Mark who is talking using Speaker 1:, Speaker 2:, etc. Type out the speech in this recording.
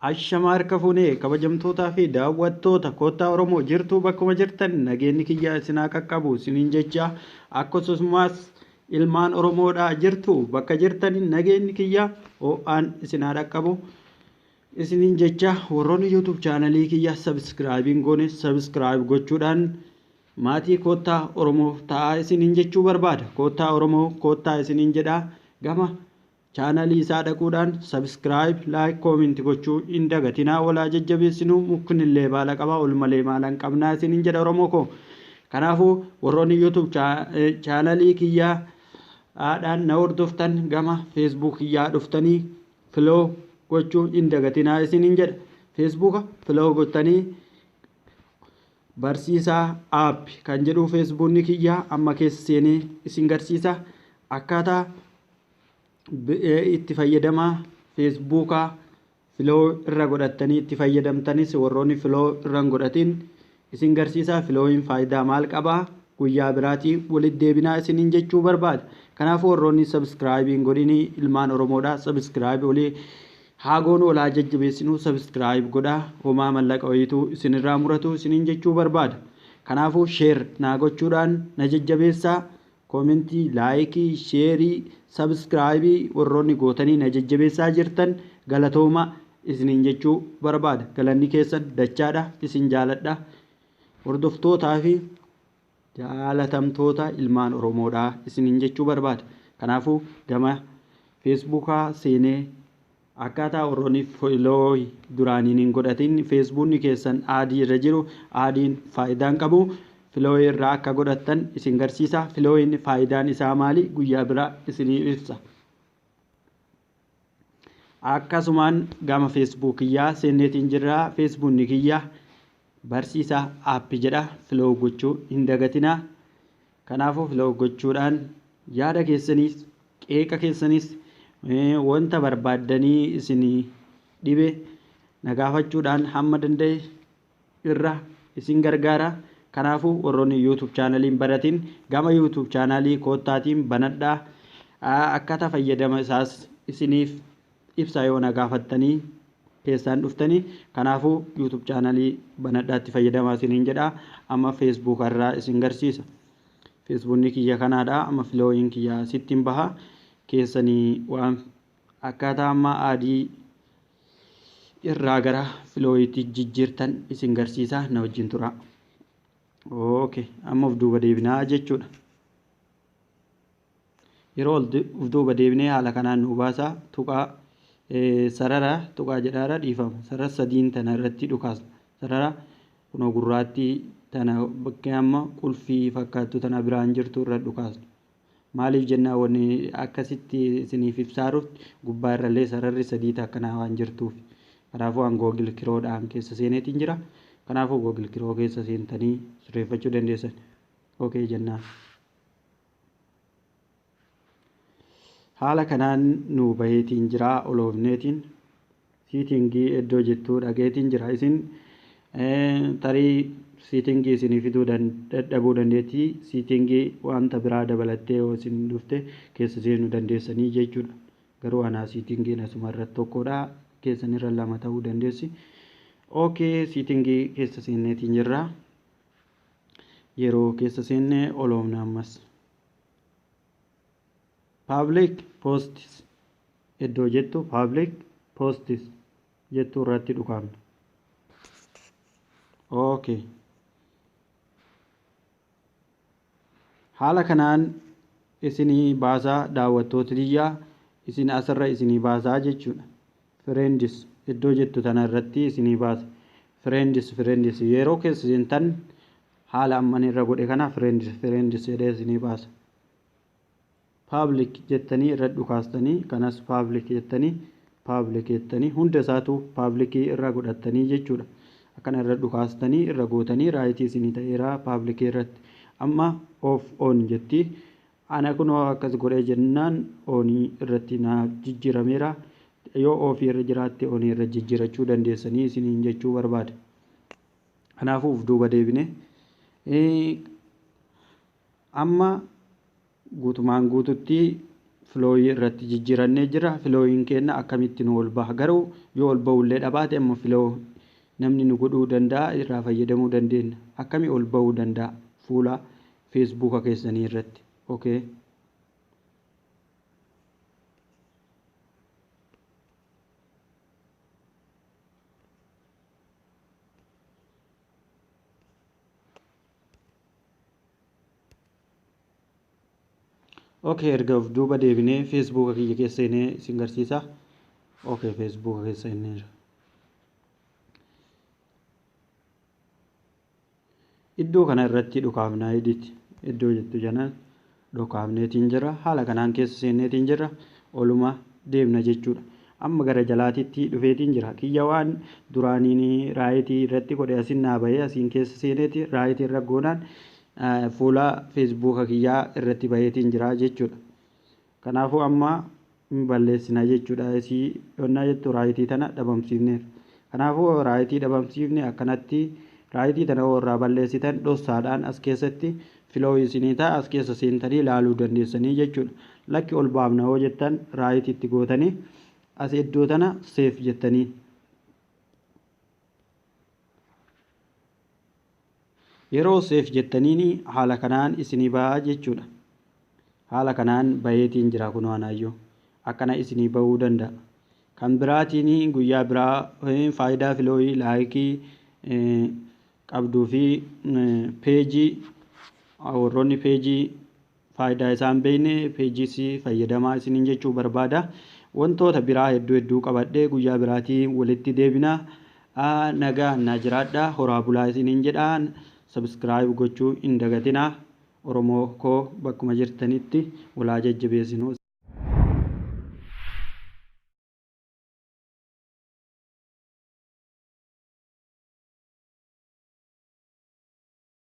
Speaker 1: Ashamaar kafuunee kabajamtootaa fi daawwattoota kottaa Oromoo jirtuu bakkuma jirtan nageenyi kiyyaa isinaa qaqqabu isiniin jecha akkasumas ilmaan Oromoodhaa jirtu bakka jirtan nageenyi kiyyaa ho'aan isinaa dhaqqabu isiniin jecha warroonni YouTube chaanalii kiyyaa subscribe goone subscribe gochuudhaan maatii kottaa Oromoo ta'aa isiniin jechuu barbaada. Kottaa Oromoo kottaa isiniin jedhaa gama chaanalii isaa dhaquudhaan subscribe like comment gochuu hin dagatinaa walaa jajjabeessinuu muknillee baala qabaa ol malee maalan qabnaa isiniin jedha Oromoo koo. Kanaafuu warroonni YouTube chaanalii kiyyaa aadhaan na hordoftan gama Facebook kiyyaa dhuftanii follow gochuu hin dagatinaa isiniin jedha. Facebook follow gottanii barsiisaa app kan jedhu Facebook kiyyaa amma keessa seenee isin garsiisa akkaataa itti fayyadamaa Facebookaa follow irra godhattanii itti fayyadamtanis warroonni follow irra godhatin isin garsiisa. Followin faayidaa maal qabaa guyyaa biraatii walitti deebinaa isiniin jechuu barbaada. Kanaafuu warroonni subscribe godhini ilmaan Oromoodhaa subscribe olii haa goonu olaa jajjabeessinuu subscribe godhaa homaa mallaqa wayituu isinirraa muratu isiniin jechuu barbaada. Kanaafuu share naa gochuudhaan na jajjabeessaa. Commentii, like, share, subscribe warroonni gootanii na jajjabeessaa jirtan galatooma isiniin jechuu barbaada. Galanni keessan dachaadha isin jaaladha. Hordoftootaa fi jaalatamtoota ilmaan Oromoodhaa isiniin jechuu barbaada. Kanaafuu gama Facebookaa seenee akkaataa warroonni follow duraaniin hin godhatin Facebookni keessan aadii irra jiru aadiin faayidaan qabu. Follow irraa akka godhattan isin garsiisa. Followin faayidaan isaa maali guyyaa biraa isiniif ibsa. Akkasumaan gama Facebook kiyyaa seeneetiin jirra. Facebook kiyyaa barsiisaa app jedha. Follow gochuu hin dagatinaa. Kanaafuu follow gochuudhaan yaada keessanis qeeqa keessanis wanta barbaaddanii isin dhibe nagaafachuudhaan hamma danda'e irra isin gargaara. Kanaafuu warroonni YouTube chaanaliin baratin gama YouTube chaanalii kottaatiin banadhaa akkaataa fayyadama isaas isiniif ibsa yoo nagaafattanii keessaan dhuftanii. Kanaafuu YouTube chaanalii banadhaatti fayyadamaa isiniin jedhaa. Amma Facebook irraa isin garsiisa. Facebook kiyya kanaadha. Amma following kiyya sittiin baha keessanii waan akkaataa amma aadii irraa gara followitti jijjiirtan isin garsiisa na wajjin tura. Okay, amma of duuba deebinaa jechuudha. Yeroo of duuba deebinee haala kanaan nu baasaa tuqaa sarara tuqaa jedhaara dhiifama. Sarara sadiin tana irratti dhukaasna. Sarara kunoo gurraattii tana bakkee amma qulfii fakkaattu tana biraan jirtu irra dhukaasna. Maaliif jennaa wanni akkasitti isiniif ibsaarutti gubbaa irrallee sararri sadii akkanaa waan jirtuuf. Kanaafuu an Google Kiroodhaan keessa seeneetiin jira. Kanaafuu Google Kiroo keessa seentanii sirreeffachuu dandeessan. Okay jennaan. Haala kanaan nu baheetiin jira oloofneetiin siitingii iddoo jettuu dhageetiin jira. Isin tarii siitingii isinii fiduu dadhabuu dandeetti. Siitingii wanta biraa dabalattee yoo isin dhufte keessa seenuu dandeessanii jechuudha. Garuu anaa siitingiin asuma irratti tokkodha. Keessanirra lama ta'uu dandeessi. Okay, siitingii keessa seenneetiin jirra. Yeroo keessa seennee oloofna ammas. Public posts iddoo jettu public posts jettu irratti dhukaafna. Okay. Haala kanaan isinii baasaa daawwattoota biyyaa isin asirra isinii baasaa jechuudha. Friends iddoo jettu tana irratti isinii baasa. Friends yeroo keessa seentan haala amman irra godhe kana friends jedhee isinii baasa. Public jettanii irra dhukaastanii kanas public jettanii hunda isaatu public irra godhattanii jechuudha. Akkana irra dhukaastanii irra gootanii raayitii isinii ta'eera public irratti. Amma off on jetti. Ana kunoo akkas godhee jennaan onii irratti na jijjiirameera. Yoo ofii irra jiraatte onii irra jijjiirachuu dandeessanii isiniin jechuu barbaada. Kanaafuu of duuba deebine amma guutumaan guututti filooyii irratti jijjiirannee jira. Filooyiin keenya akkamitti nu ol baha garuu yoo ol bahullee dhabaate ammoo filoo namni nu godhuu danda'a irraa fayyadamuu dandeenya. Akkami ol bahuu danda'a fuula feesbuuka keessanii irratti. Okay. Okay, erga of duuba deebinee feesbuuka kiyya keessa seenee isin garsiisa. Okay, feesbuuka keessa seenneera. Iddoo kana irratti dhukaafnaa edit iddoo jettu jana dhukaafneetiin jira. Haala kanaan keessa seenneetiin jira. Oluma deemna jechuudha. Amma gara jalaatitti dhufeetiin jira. Kiyya waan duraaniin raayitii irratti godhe asin naa bahee asiin keessa seeneeti raayitii irra goonaan fuula feesbuuka kiyyaa irratti baheetiin jira jechuudha. Kanaafuu amma balleessina jechuudha. Isii yonnaa jettu raayitii tana dhabamsiifneera. Kanaafuu raayitii dhabamsiifne akkanatti raayitii tana irraa balleessitan dhossaadhaan as keessatti filoo isinii ta'a as keessa seentanii ilaaluu dandeessanii jechuudha. Lakki ol baafna hoo jettan raayitiitti gootanii as iddoo tana seef jettanii yeroo seef jettaniin haala kanaan isinii ba'a jechuudha. Haala kanaan baheetiin jira kun waanaayyoo akkana isinii bahuu danda'a. Kan biraatiin guyyaa biraa faayidaa filooyii laayikii qabduu fi peejii warroonni peejii faayidaa isaan beekne peejiis fayyadamaa isiniin jechuu barbaada. Wantoota biraa hedduu qabadhee guyyaa biraatiin walitti deebina. Nagaa na jiraadha. Horaa bulaa isiniin jedhaan. Subscribe gochuu hin dagatinaa. Oromoo koo bakkuma jirtanitti walaa jajjabeessinuu.